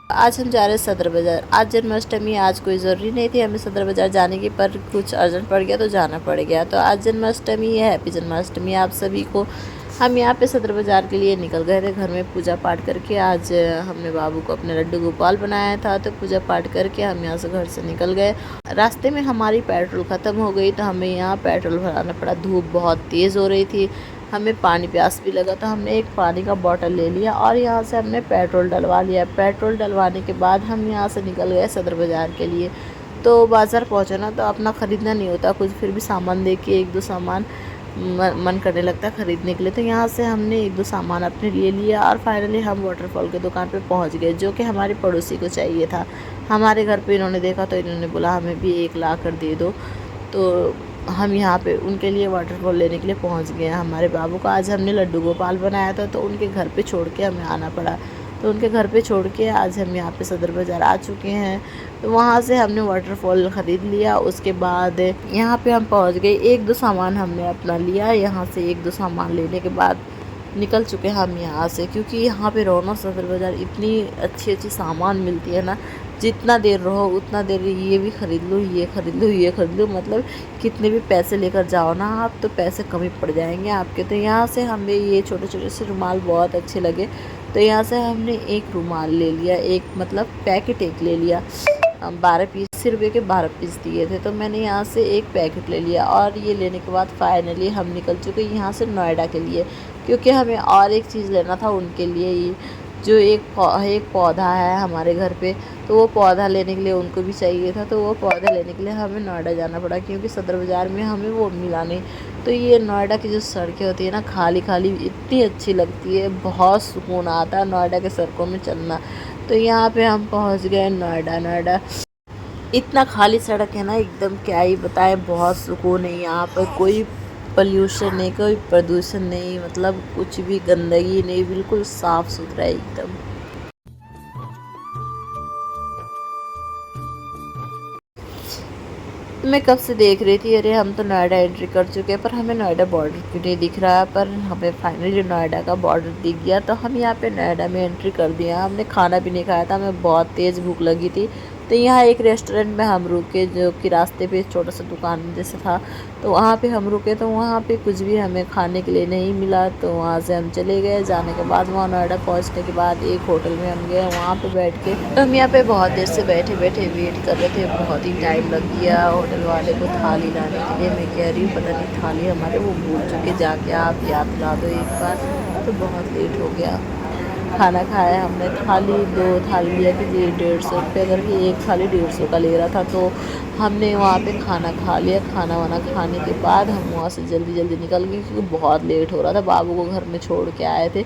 आज हम जा रहे हैं सदर बाज़ार। आज जन्माष्टमी, आज कोई ज़रूरी नहीं थी हमें सदर बाज़ार जाने की, पर कुछ अर्जेंट पड़ गया तो जाना पड़ गया। तो आज जन्माष्टमी है, हैप्पी जन्माष्टमी आप सभी को। हम यहाँ पे सदर बाज़ार के लिए निकल गए थे घर में पूजा पाठ करके। आज हमने बाबू को अपने लड्डू गोपाल बनाया था, तो पूजा पाठ करके हम यहाँ से घर से निकल गए। रास्ते में हमारी पेट्रोल ख़त्म हो गई तो हमें यहाँ पेट्रोल भराना पड़ा। धूप बहुत तेज़ हो रही थी, हमें पानी प्यास भी लगा, तो हमने एक पानी का बॉटल ले लिया और यहाँ से हमने पेट्रोल डलवा लिया। पेट्रोल डलवाने के बाद हम यहाँ से निकल गए सदर बाज़ार के लिए। तो बाज़ार पहुँचे ना, तो अपना ख़रीदना नहीं होता कुछ, फिर भी सामान देख के एक दो सामान मन करने लगता है ख़रीदने के लिए। तो यहाँ से हमने एक दो सामान अपने लिए लिया और फाइनली हम वाटरफॉल के दुकान पे पहुँच गए, जो कि हमारे पड़ोसी को चाहिए था। हमारे घर पे इन्होंने देखा तो इन्होंने बोला हमें भी एक ला कर दे दो। तो हम यहाँ पे उनके लिए वाटरफॉल लेने के लिए पहुँच गए हैं। हमारे बाबू को आज हमने लड्डू गोपाल बनाया था, तो उनके घर पे छोड़ के हमें आना पड़ा। तो उनके घर पे छोड़ के आज हम यहाँ पे सदर बाज़ार आ चुके हैं। तो वहाँ से हमने वाटरफॉल ख़रीद लिया। उसके बाद यहाँ पे हम पहुँच गए, एक दो सामान हमने अपना लिया। यहाँ से एक दो सामान लेने के बाद निकल चुके हैं हम यहाँ से, क्योंकि यहाँ पे रहो ना सदर बाज़ार, इतनी अच्छी अच्छी सामान मिलती है ना, जितना देर रहो उतना देर ये भी ख़रीद लो, ये ख़रीद लो, ये ख़रीद लो। मतलब कितने भी पैसे लेकर जाओ ना आप, तो पैसे कम ही पड़ जाएंगे आपके। तो यहाँ से हमें ये छोटे छोटे से रुमाल बहुत अच्छे लगे, तो यहाँ से हमने एक रुमाल ले लिया, एक मतलब पैकेट एक ले लिया। 12 पीस, 80 रुपये के 12 पीस दिए थे, तो मैंने यहाँ से एक पैकेट ले लिया। और ये लेने के बाद फाइनली हम निकल चुके यहाँ से नोएडा के लिए, क्योंकि हमें और एक चीज़ लेना था उनके लिए ही। जो एक पौधा है हमारे घर पे, तो वो पौधा लेने के लिए उनको भी चाहिए था। तो वो पौधा लेने के लिए हमें नोएडा जाना पड़ा, क्योंकि सदर बाज़ार में हमें वो मिला नहीं। तो ये नोएडा की जो सड़कें होती है ना, खाली खाली इतनी अच्छी लगती है, बहुत सुकून आता है नोएडा के सड़कों में चलना। तो यहाँ पे हम पहुँच गए नोएडा। नोएडा इतना खाली सड़क है ना, एकदम क्या ही बताएं, बहुत सुकून है यहाँ पर। कोई पोल्यूशन नहीं, कोई प्रदूषण नहीं, मतलब कुछ भी गंदगी नहीं, बिल्कुल साफ़ सुथरा है एकदम। तो मैं कब से देख रही थी, अरे हम तो नोएडा एंट्री कर चुके हैं, पर हमें नोएडा बॉर्डर क्यों नहीं दिख रहा है। पर हमें फाइनली नोएडा का बॉर्डर दिख गया, तो हम यहाँ पे नोएडा में एंट्री कर दिया। हमने खाना भी नहीं खाया था, हमें बहुत तेज़ भूख लगी थी। तो यहाँ एक रेस्टोरेंट में हम रुके, जो कि रास्ते पे छोटा सा दुकान जैसे था, तो वहाँ पे हम रुके। तो वहाँ पे कुछ भी हमें खाने के लिए नहीं मिला, तो वहाँ से हम चले गए। जाने के बाद वहाँ नोएडा पहुँचने के बाद एक होटल में हम गए, वहाँ पे बैठ के तो हम यहाँ पे बहुत देर से बैठे बैठे वेट कर रहे थे। बहुत ही टाइम लग गया होटल वाले को थाली लाने के लिए। मैं कह रही हूँ पता नहीं थाली हमारे वो भूल चुके, जाके आप याद दिला दो एक बार। तो बहुत लेट हो गया। खाना खाया हमने, दो थाली लिया कि जी 150 रुपये करके, एक थाली 150 का ले रहा था। तो हमने वहाँ पे खाना खा लिया। खाना वाना खाने के बाद हम वहाँ से जल्दी जल्दी निकल गए, क्योंकि बहुत लेट हो रहा था। बाबू को घर में छोड़ के आए थे,